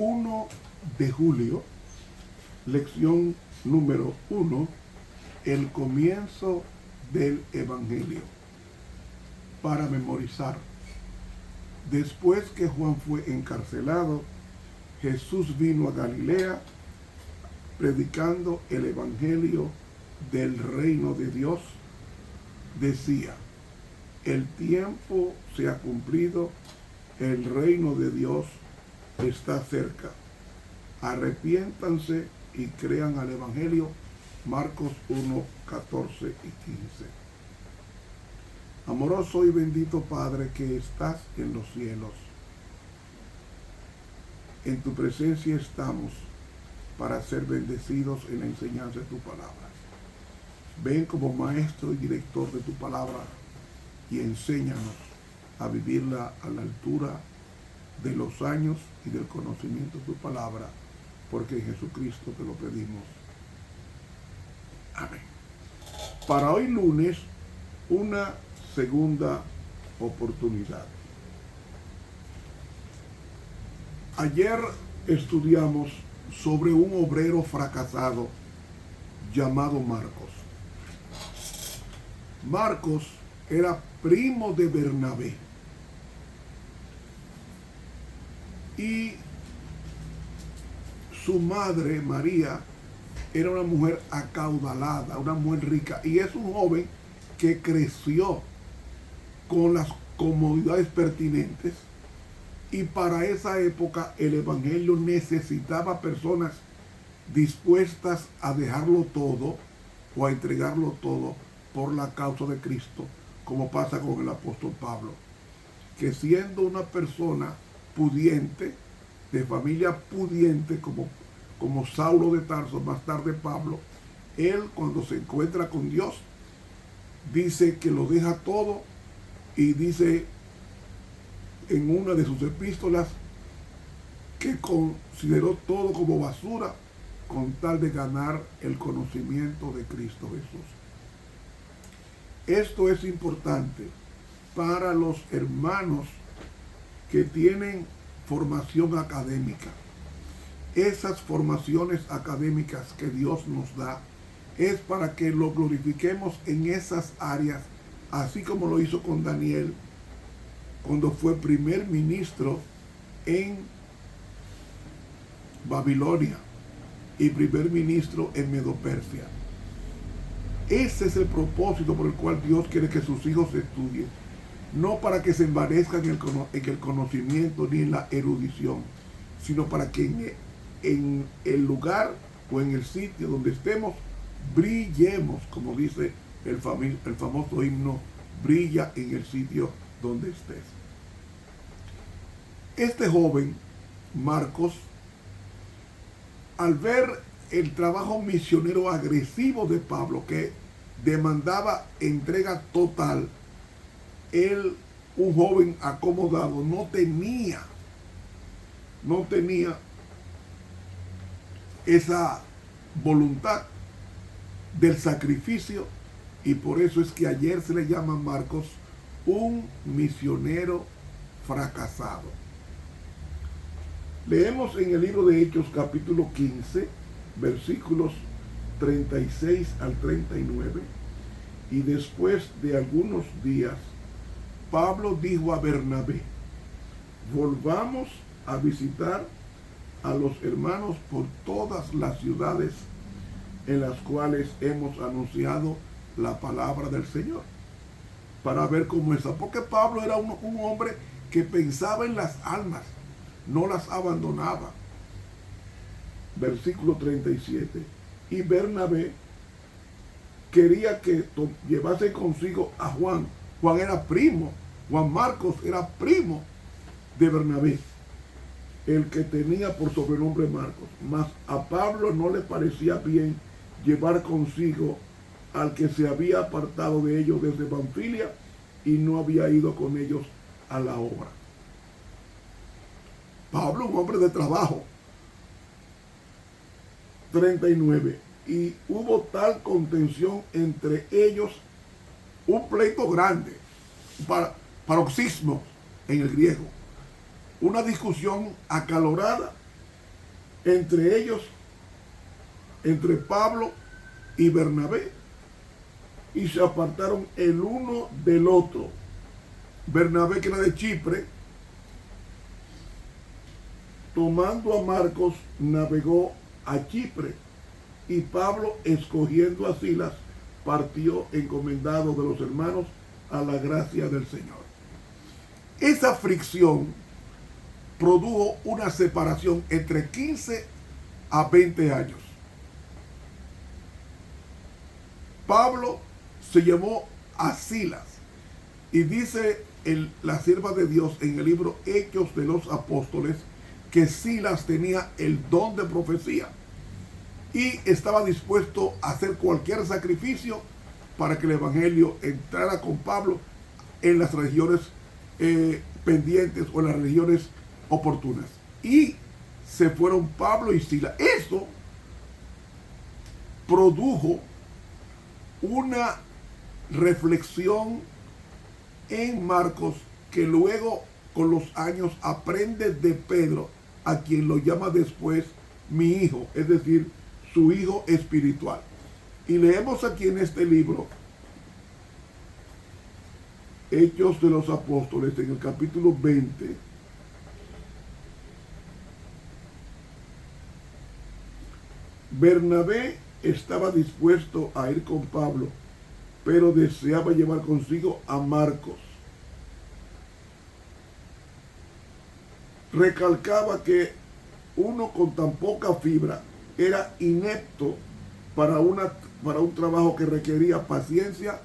1 de julio, lección número 1, el comienzo del Evangelio. Para memorizar. Después que Juan fue encarcelado, Jesús vino a Galilea predicando el Evangelio del reino de Dios. Decía: el tiempo se ha cumplido, el reino de Dios está cerca. Arrepiéntanse y crean al Evangelio. Marcos 1, 14 y 15. Amoroso y bendito Padre que estás en los cielos, en tu presencia estamos para ser bendecidos en la enseñanza de tu palabra. Ven como maestro y director de tu palabra y enséñanos a vivirla a la altura de los años y del conocimiento de tu palabra, porque en Jesucristo te lo pedimos. Amén. Para hoy lunes, una segunda oportunidad. Ayer estudiamos sobre un obrero fracasado llamado Marcos. Marcos era primo de Bernabé y su madre, María, era una mujer acaudalada, una mujer rica, y es un joven que creció con las comodidades pertinentes, y para esa época el evangelio necesitaba personas dispuestas a dejarlo todo o a entregarlo todo por la causa de Cristo, como pasa con el apóstol Pablo, que siendo una persona pudiente, de familia pudiente, como Saulo de Tarso, más tarde Pablo, él cuando se encuentra con Dios, dice que lo deja todo, y dice en una de sus epístolas que consideró todo como basura con tal de ganar el conocimiento de Cristo Jesús. Esto es importante para los hermanos que tienen formación académica. Esas formaciones académicas que Dios nos da es para que lo glorifiquemos en esas áreas, así como lo hizo con Daniel cuando fue primer ministro en Babilonia y primer ministro en Medo-Persia. Ese es el propósito por el cual Dios quiere que sus hijos estudien, no para que se envanezcan en el conocimiento ni en la erudición, sino para que en el lugar o en el sitio donde estemos brillemos, como dice el famoso himno, brilla en el sitio donde estés. Este joven, Marcos, al ver el trabajo misionero agresivo de Pablo, que demandaba entrega total, él, un joven acomodado, no tenía esa voluntad del sacrificio, y por eso es que ayer se le llama a Marcos un misionero fracasado. Leemos en el libro de Hechos capítulo 15, versículos 36 al 39, y después de algunos días, Pablo dijo a Bernabé: volvamos a visitar a los hermanos por todas las ciudades en las cuales hemos anunciado la palabra del Señor, para ver cómo está. Porque Pablo era un hombre que pensaba en las almas, no las abandonaba. Versículo 37. Y Bernabé quería que llevase consigo a Juan. Juan era primo, Juan Marcos era primo de Bernabé, el que tenía por sobrenombre Marcos. Mas a Pablo no le parecía bien llevar consigo al que se había apartado de ellos desde Panfilia y no había ido con ellos a la obra. Pablo, un hombre de trabajo. 39. Y hubo tal contención entre ellos, un pleito grande, paroxismo en el griego, una discusión acalorada, entre ellos, entre Pablo y Bernabé, y se apartaron el uno del otro. Bernabé, que era de Chipre, tomando a Marcos, navegó a Chipre, y Pablo, escogiendo a Silas, partió encomendado de los hermanos a la gracia del Señor. Esa fricción produjo una separación entre 15 a 20 años. Pablo se llamó a Silas, y dice la sierva de Dios en el libro Hechos de los Apóstoles que Silas tenía el don de profecía y estaba dispuesto a hacer cualquier sacrificio para que el evangelio entrara con Pablo en las regiones pendientes o en las regiones oportunas. Y se fueron Pablo y Silas. Eso produjo una reflexión en Marcos, que luego con los años aprende de Pedro, a quien lo llama después mi hijo, es decir, su hijo espiritual. Y leemos aquí en este libro, Hechos de los Apóstoles, en el capítulo 20, Bernabé estaba dispuesto a ir con Pablo, pero deseaba llevar consigo a Marcos. Recalcaba que uno con tan poca fibra era inepto para un trabajo que requería paciencia,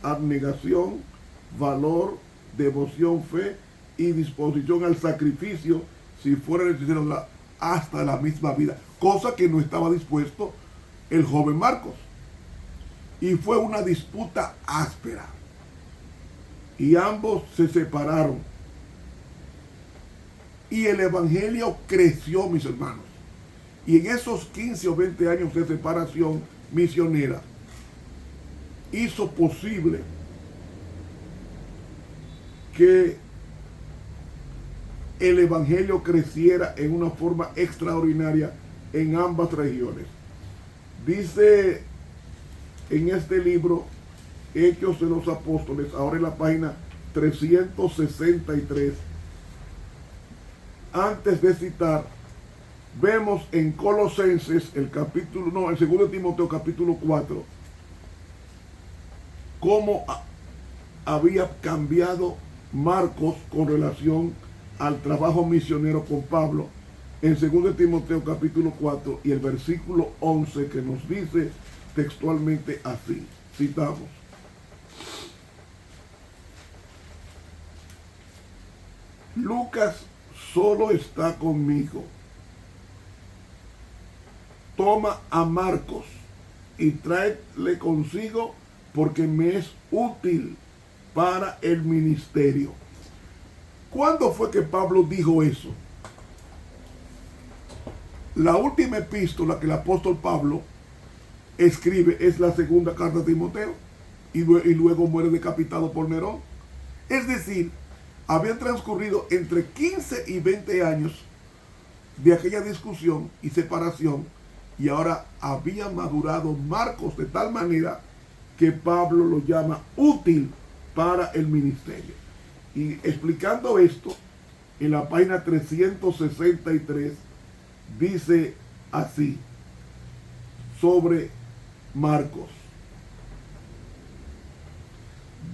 abnegación, valor, devoción, fe y disposición al sacrificio, si fuera necesario hasta la misma vida, cosa que no estaba dispuesto el joven Marcos. Y fue una disputa áspera, y ambos se separaron, y el evangelio creció, mis hermanos. Y en esos 15 o 20 años de separación misionera, hizo posible que el evangelio creciera en una forma extraordinaria en ambas regiones. Dice en este libro, Hechos de los Apóstoles, ahora en la página 363, antes de citar, vemos en Colosenses, el 2 Timoteo capítulo 4, cómo había cambiado Marcos con relación al trabajo misionero con Pablo, en 2 Timoteo capítulo 4 y el versículo 11, que nos dice textualmente así, citamos: Lucas solo está conmigo. Toma a Marcos y tráele consigo, porque me es útil para el ministerio. ¿Cuándo fue que Pablo dijo eso? La última epístola que el apóstol Pablo escribe es la segunda carta de Timoteo, y luego muere decapitado por Nerón. Es decir, habían transcurrido entre 15 y 20 años de aquella discusión y separación, y ahora había madurado Marcos de tal manera que Pablo lo llama útil para el ministerio. Y explicando esto, en la página 363 dice así sobre Marcos: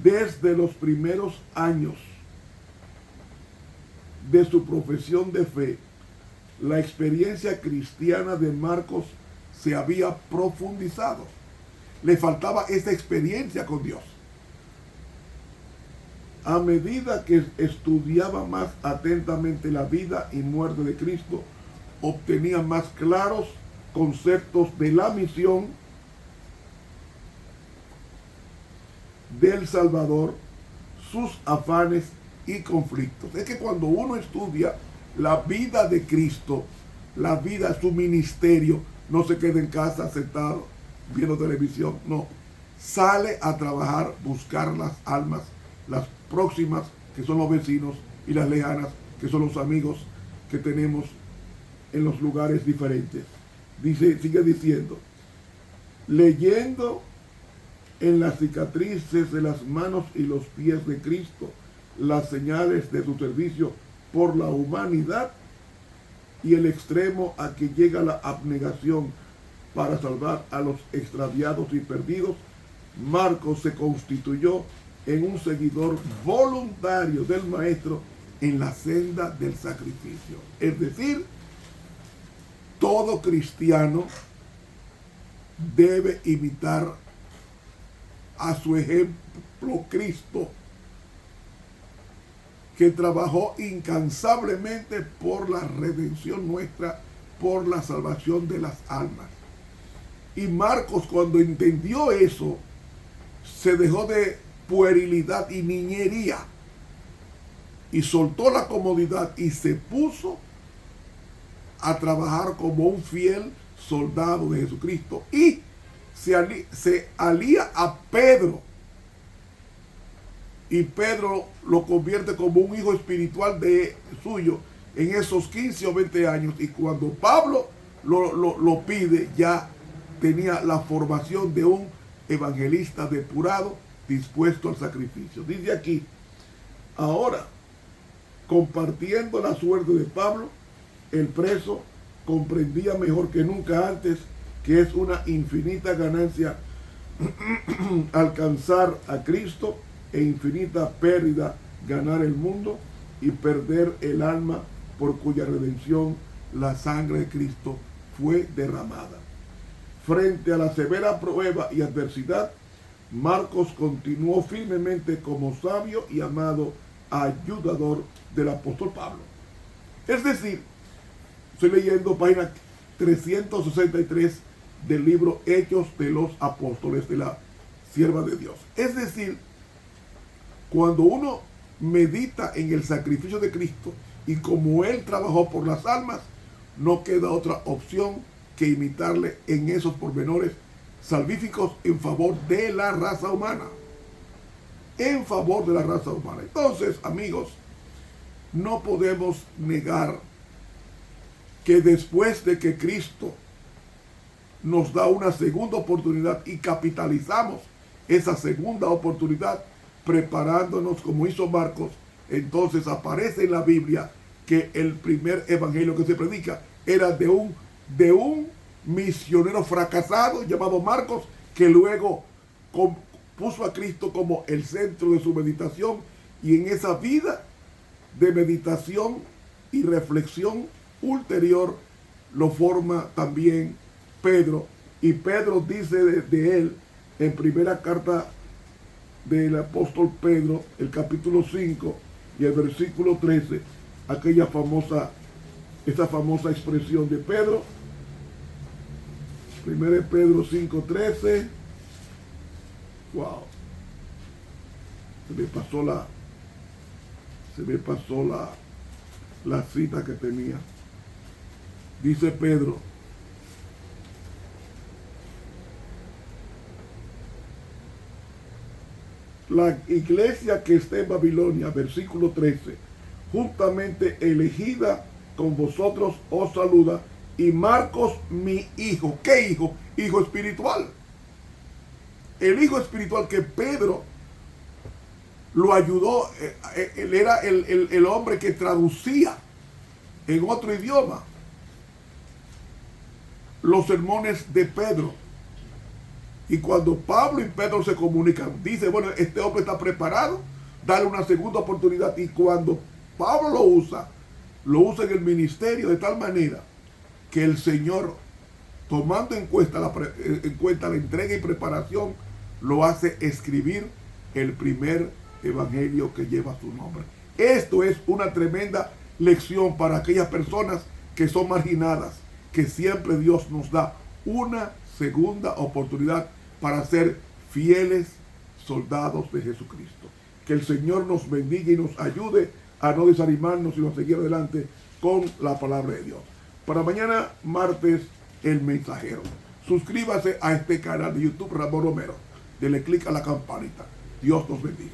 desde los primeros años de su profesión de fe, la experiencia cristiana de Marcos se había profundizado. Le faltaba esa experiencia con Dios. A medida que estudiaba más atentamente la vida y muerte de Cristo, obtenía más claros conceptos de la misión del Salvador, sus afanes y conflictos. Es que cuando uno estudia la vida de Cristo, la vida, su ministerio, no se queda en casa sentado viendo televisión, no. Sale a trabajar, buscar las almas, las próximas, que son los vecinos, y las lejanas, que son los amigos que tenemos en los lugares diferentes. Dice, sigue diciendo, leyendo en las cicatrices de las manos y los pies de Cristo las señales de su servicio por la humanidad y el extremo a que llega la abnegación para salvar a los extraviados y perdidos, Marcos se constituyó en un seguidor voluntario del Maestro en la senda del sacrificio. Es decir, todo cristiano debe imitar a su ejemplo Cristo, que trabajó incansablemente por la redención nuestra, por la salvación de las almas. Y Marcos, cuando entendió eso, se dejó de puerilidad y niñería y soltó la comodidad y se puso a trabajar como un fiel soldado de Jesucristo y se alía a Pedro, y Pedro lo convierte como un hijo espiritual de suyo en esos 15 o 20 años, y cuando Pablo lo pide, ya tenía la formación de un evangelista depurado, dispuesto al sacrificio. Dice aquí, ahora, compartiendo la suerte de Pablo, el preso comprendía mejor que nunca antes que es una infinita ganancia alcanzar a Cristo e infinita pérdida ganar el mundo y perder el alma por cuya redención la sangre de Cristo fue derramada. Frente a la severa prueba y adversidad, Marcos continuó firmemente como sabio y amado ayudador del apóstol Pablo. Es decir, estoy leyendo página 363 del libro Hechos de los Apóstoles de la Sierva de Dios. Es decir, cuando uno medita en el sacrificio de Cristo y como Él trabajó por las almas, no queda otra opción que imitarle en esos pormenores salvíficos en favor de la raza humana. En favor de la raza humana. Entonces, amigos, no podemos negar que después de que Cristo nos da una segunda oportunidad y capitalizamos esa segunda oportunidad preparándonos como hizo Marcos, entonces aparece en la Biblia que el primer evangelio que se predica era de un misionero fracasado llamado Marcos, que luego puso a Cristo como el centro de su meditación, y en esa vida de meditación y reflexión ulterior lo forma también Pedro, y Pedro dice de él en primera carta del apóstol Pedro, el capítulo 5 y el versículo 13, esa famosa expresión de Pedro, 1 Pedro 5:13. Wow, se me pasó la cita que tenía. Dice Pedro: la iglesia que está en Babilonia, versículo 13, juntamente elegida con vosotros, os saluda, y Marcos, mi hijo. ¿Qué hijo? Hijo espiritual. El hijo espiritual que Pedro lo ayudó. Él era el hombre que traducía en otro idioma los sermones de Pedro. Y cuando Pablo y Pedro se comunican, dice, bueno, este hombre está preparado, dale una segunda oportunidad. Y cuando Pablo lo usa en el ministerio de tal manera que el Señor, tomando en cuenta la entrega y preparación, lo hace escribir el primer evangelio que lleva su nombre. Esto es una tremenda lección para aquellas personas que son marginadas, que siempre Dios nos da una segunda oportunidad para ser fieles soldados de Jesucristo. Que el Señor nos bendiga y nos ayude a no desanimarnos, sino a seguir adelante con la palabra de Dios. Para mañana, martes, El Mensajero. Suscríbase a este canal de YouTube, Ramón Romero. Dele clic a la campanita. Dios nos bendiga.